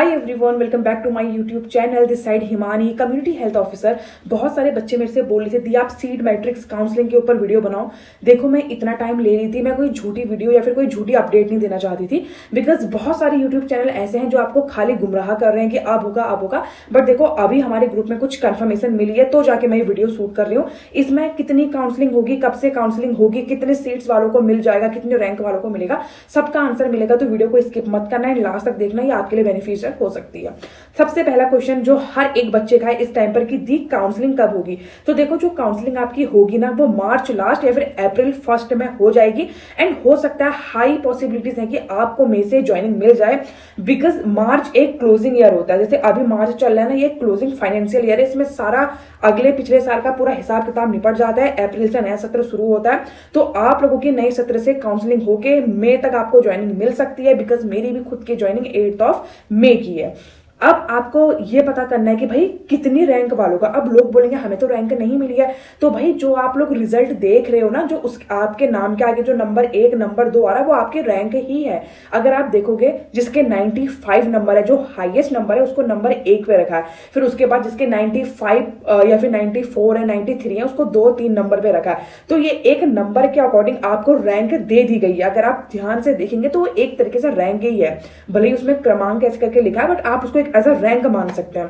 Hi everyone, welcome back to my YouTube channel. This side Himani, community health officer. बहुत सारे बच्चे मेरे से बोल रहे थे दी आप सीड मैट्रिक्स काउंसलिंग के ऊपर वीडियो बनाओ। देखो, मैं इतना टाइम ले रही थी, मैं कोई झूठी वीडियो या फिर कोई झूठी अपडेट नहीं देना चाहती थी, बिकॉज बहुत सारे यूट्यूब चैनल ऐसे हैं जो आपको खाली गुमराह कर रहे हैं कि अब होगा। बट देखो, अभी हमारे ग्रुप में कुछ कंफर्मेशन मिली है तो जाके मैं ये वीडियो शूट कर रही हूँ। इसमें कितनी काउंसलिंग होगी, कब से काउंसलिंग होगी, कितने सीट्स वालों को मिल जाएगा, कितने रैंक वालों को मिलेगा, सबका आंसर मिलेगा। तो वीडियो को स्किप मत करना है, लास्ट तक देखना, ये आपके लिए बेनिफिशियल हो सकती है। सबसे पहला क्वेश्चन जो हर एक बच्चे का है इस टाइम पर कि दी काउंसलिंग कब होगी। तो देखो, जो काउंसलिंग आपकी होगी ना, वो मार्च लास्ट या फिर अप्रैल फर्स्ट में हो जाएगी। एंड हो सकता है हाई पॉसिबिलिटीज है कि आपको मई से ज्वाइनिंग मिल जाए, बिकॉज मार्च एक क्लोजिंग ईयर होता है। जैसे अभी मार्च चल रहा है ना, ये क्लोजिंग फाइनेंशियल ईयर है। इसमें सारा अगले पिछले साल का पूरा हिसाब किताब निपट जाता है। अप्रैल से नया सत्र शुरू होता है, तो आप लोगों की नए सत्र से काउंसलिंग होके मई तक आपको ज्वाइनिंग मिल सकती है। बिकॉज मेरी भी खुद की ज्वाइनिंग 8 मई की है। अब आपको ये पता करना है कि भाई कितनी रैंक वालों का। अब लोग बोलेंगे हमें तो रैंक नहीं मिली है। तो भाई जो आप लोग रिजल्ट देख रहे हो ना, जो उस आपके नाम के आगे जो नंबर 1 नंबर 2 आ रहा है, वो आपकी रैंक ही है। अगर आप देखोगे, जिसके 95 नंबर है, जो हाईएस्ट नंबर है, उसको नंबर 1 पे रखा है। फिर उसके बाद जिसके 95 या फिर 94 है, 93 है, उसको 2-3 नंबर पे रखा है। तो ये एक नंबर के अकॉर्डिंग आपको रैंक दे दी गई है। अगर आप ध्यान से देखेंगे तो वो एक तरीके से रैंक ही है। भले ही उसमें क्रमांक ऐसे करके लिखा है, बट आप उसको एज अ रैंक मान सकते हैं।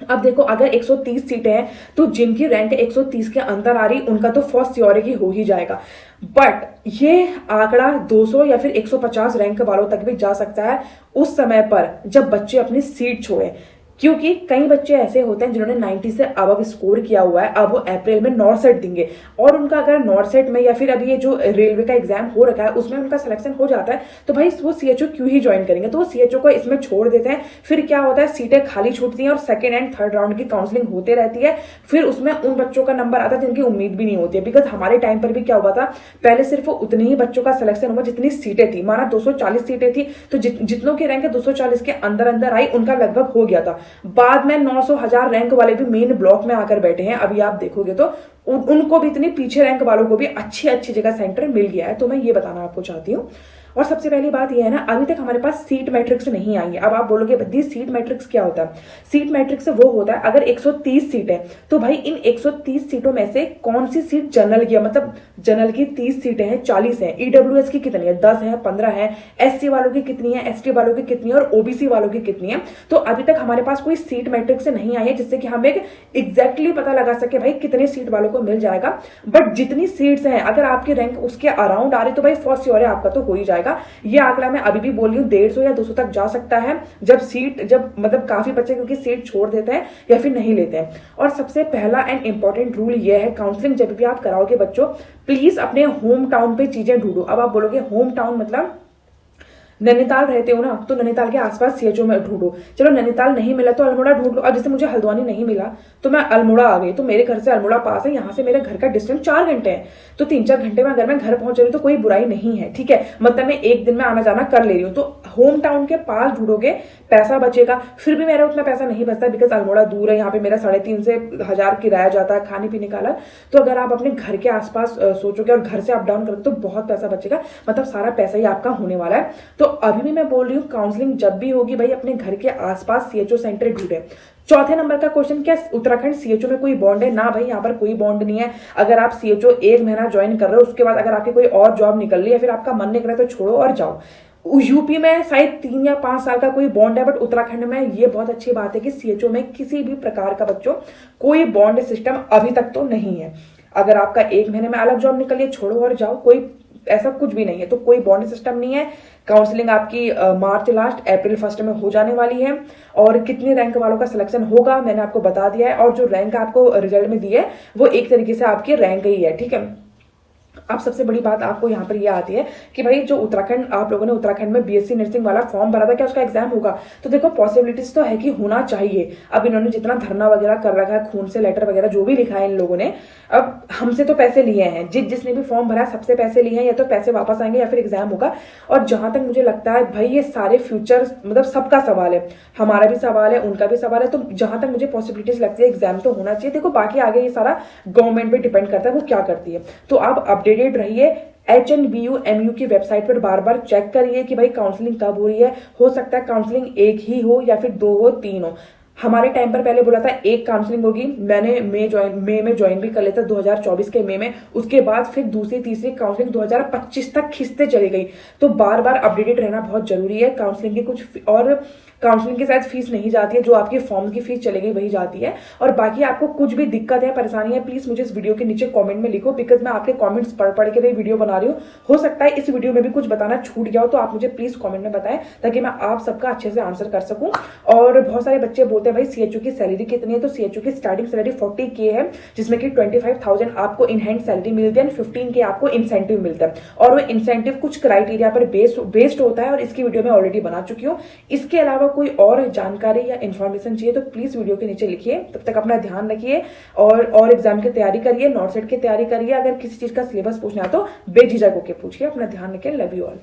अब देखो, अगर 130 सीटें हैं तो जिनकी रैंक 130 के अंदर आ रही, उनका तो फर्स्ट श्योर ही हो ही जाएगा। बट ये आंकड़ा 200 या फिर 150 रैंक वालों तक भी जा सकता है उस समय पर जब बच्चे अपनी सीट छोड़े। क्योंकि कई बच्चे ऐसे होते हैं जिन्होंने 90 से अबव स्कोर किया हुआ है, अब वो अप्रैल में नॉर्थ सेट देंगे, और उनका अगर नॉर्थ सेट में या फिर अभी ये जो रेलवे का एग्जाम हो रखा है उसमें उनका सिलेक्शन हो जाता है, तो भाई वो सीएचओ क्यों ही ज्वाइन करेंगे। तो वो सीएचओ को इसमें छोड़ देते हैं। फिर क्या होता है, सीटें खाली छूटती हैं और सेकेंड एंड थर्ड राउंड की काउंसलिंग होते रहती है। फिर उसमें उन बच्चों का नंबर आता है जिनकी उम्मीद भी नहीं होती है। बिकॉज हमारे टाइम पर भी क्या हुआ था, पहले सिर्फ उतने ही बच्चों का सिलेक्शन हुआ जितनी सीटें थी। माना 240 सीटें थी, तो जितनों की रैंक 240 के अंदर आई, उनका लगभग हो गया था। बाद में 900 1000 रैंक वाले भी मेन ब्लॉक में आकर बैठे हैं। अभी आप देखोगे तो उनको भी, इतनी पीछे रैंक वालों को भी अच्छी जगह सेंटर मिल गया है। तो मैं ये बताना आपको चाहती हूँ। और सबसे पहली बात यह है ना, अभी तक हमारे पास सीट मैट्रिक्स नहीं आई है। अब आप बोलोगे बद्दी सीट मैट्रिक्स क्या होता है। सीट मैट्रिक्स वो होता है, अगर 130 सीट है तो भाई इन 130 सीटों में से कौन सी सीट जनरल की है। मतलब जनरल की 30 सीटें हैं, 40 है। ईडब्ल्यूएस की कितनी है, 10 है, 15 है। एससी वालों की कितनी है, एसटी वालों की कितनी है, और ओबीसी वालों की कितनी है। तो अभी तक हमारे पास कोई सीट मैट्रिक्स नहीं आई है जिससे कि हम एक एग्जैक्टली पता लगा सके भाई कितने सीट वालों को मिल जाएगा। बट जितनी सीट्स हैं, अगर आपकी रैंक उसके अराउंड आ रही तो भाई फर्स्ट श्योर है आपका तो हो ही जाएगा। ये आंकड़ा मैं अभी भी बोल रही हूँ 150 या 200 तक जा सकता है, जब मतलब काफी बच्चे क्योंकि सीट छोड़ देते हैं या फिर नहीं लेते हैं। और सबसे पहला एंड इंपॉर्टेंट रूल ये है, काउंसलिंग जब भी आप कराओगे बच्चों, प्लीज अपने होम टाउन पे चीजें ढूंढो। अब आप बोलोगे होम टाउन मतलब नैनीताल रहते हो ना, तो नैनीताल के आसपास सीएचओ में ढूंढो। चलो नैनीताल नहीं मिला तो अल्मोड़ा ढूंढ लो। अब जैसे मुझे हल्द्वानी नहीं मिला तो मैं अल्मोड़ा आ गई, तो मेरे घर से अल्मोड़ा पास है, यहाँ से मेरे घर का डिस्टेंस 4 घंटे है। तो 3-4 घंटे में अगर मैं घर पहुंच रही हूँ तो कोई बुराई नहीं है, ठीक है। मतलब मैं एक दिन में आना जाना कर ले रही हूँ। तो होम टाउन के पास ढूंढोगे, पैसा बचेगा। फिर भी मेरा उतना पैसा नहीं बचता बिकॉज अल्मोड़ा दूर है, यहाँ पे मेरा 350 से 1000 किराया जाता है खाने पीने का अलग। तो अगर आप अपने घर के आसपास सोचोगे और घर से अप डाउन करोगे तो बहुत पैसा बचेगा, मतलब सारा पैसा ही आपका होने वाला है। तो अभी भी मैं बोल रही हूँ, काउंसलिंग जब भी होगी भाई अपने घर के आसपास सीएचओ सेंटर ढूंढे। चौथे नंबर का क्वेश्चन, क्या उत्तराखंड सीएचओ में कोई बॉन्ड है? ना भाई, यहाँ पर कोई बॉन्ड नहीं है। अगर आप सीएचओ 1 महीना ज्वाइन कर रहे हो, उसके बाद अगर आपकी कोई और जॉब निकल रही है, फिर आपका मन नहीं कर रहा तो छोड़ो और जाओ। यूपी में शायद 3 या 5 साल का कोई बॉन्ड है, बट उत्तराखंड में ये बहुत अच्छी बात है कि सीएचओ में किसी भी प्रकार का बच्चों कोई बॉन्ड सिस्टम अभी तक तो नहीं है। अगर आपका 1 महीने में अलग जॉब निकलिए, छोड़ो और जाओ, कोई ऐसा कुछ भी नहीं है। तो कोई बॉन्ड सिस्टम नहीं है। काउंसलिंग आपकी मार्च लास्ट अप्रैल फर्स्ट में हो जाने वाली है। और कितनी रैंक वालों का सिलेक्शन होगा मैंने आपको बता दिया है। और जो रैंक आपको रिजल्ट में दी है वो एक तरीके से आपकी रैंक ही है, ठीक है। अब सबसे बड़ी बात आपको यहाँ पर यह आती है कि भाई जो उत्तराखंड, आप लोगों ने उत्तराखंड में बीएससी नर्सिंग वाला फॉर्म भरा था, क्या उसका एग्जाम होगा? तो देखो, पॉसिबिलिटीज तो है कि होना चाहिए। अब इन्होंने जितना धरना वगैरह कर रखा है, खून से लेटर वगैरह जो भी लिखा है इन लोगों ने, अब हमसे तो पैसे लिए हैं, जिसने भी फॉर्म भरा सबसे पैसे लिए हैं, या तो पैसे वापस आएंगे या फिर एग्जाम होगा। और जहां तक मुझे लगता है भाई ये सारे फ्यूचर मतलब सबका सवाल है, हमारा भी सवाल है, उनका भी सवाल है। तो जहां तक मुझे पॉसिबिलिटीज लगती है एग्जाम तो होना चाहिए। देखो, बाकी आगे ये सारा गवर्नमेंट पे डिपेंड करता है वो क्या करती है। तो आप अपडेटेड रहिए। HNBU-MU की वेबसाइट पर बार बार चेक करिए कि भाई काउंसलिंग कब हो रही है। हो सकता है काउंसलिंग एक ही हो या फिर 2 हो, 3 हो। हमारे टाइम पर पहले बोला था एक काउंसलिंग होगी, मैंने मई में ज्वाइन भी कर लिया था 2024 के मई में। उसके बाद फिर दूसरी तीसरी काउंसलिंग 2025 तक खिंचते चली गई। तो बार बार अपडेटेड रहना बहुत जरूरी है। काउंसलिंग की कुछ और काउंसलिंग के साथ फीस नहीं जाती है, जो आपकी फॉर्म की फीस चलेगी वही जाती है। और बाकी आपको कुछ भी दिक्कत है, परेशानी है, प्लीज मुझे इस वीडियो के नीचे कमेंट में लिखो, बिकॉज मैं आपके कमेंट्स पढ़ के वीडियो बना रही हूँ। हो सकता है इस वीडियो में भी कुछ बताना छूट गया हो, तो आप मुझे प्लीज कमेंट में बताएं ताकि मैं आप सबका अच्छे से आंसर कर सकूं। और बहुत सारे बच्चे बोलते हैं भाई CHO की सैलरी कितनी है, तो CHO की स्टार्टिंग सैलरी 40K है, जिसमें कि 25,000 आपको इन हैंड सैलरी मिलती है, 15K आपको इंसेंटिव मिलता है। और वो इंसेंटिव कुछ क्राइटेरिया पर बेस्ड होता है, और इसकी वीडियो मैं ऑलरेडी बना चुकी हूँ। इसके अलावा कोई और जानकारी या इन्फॉर्मेशन चाहिए तो प्लीज वीडियो के नीचे लिखिए। तब तक अपना ध्यान रखिए और एग्जाम की तैयारी करिए, नॉट सेट की तैयारी करिए। अगर किसी चीज का सिलेबस पूछना है तो बेझिझक होकर पूछिए। अपना ध्यान रखिए। Love you all.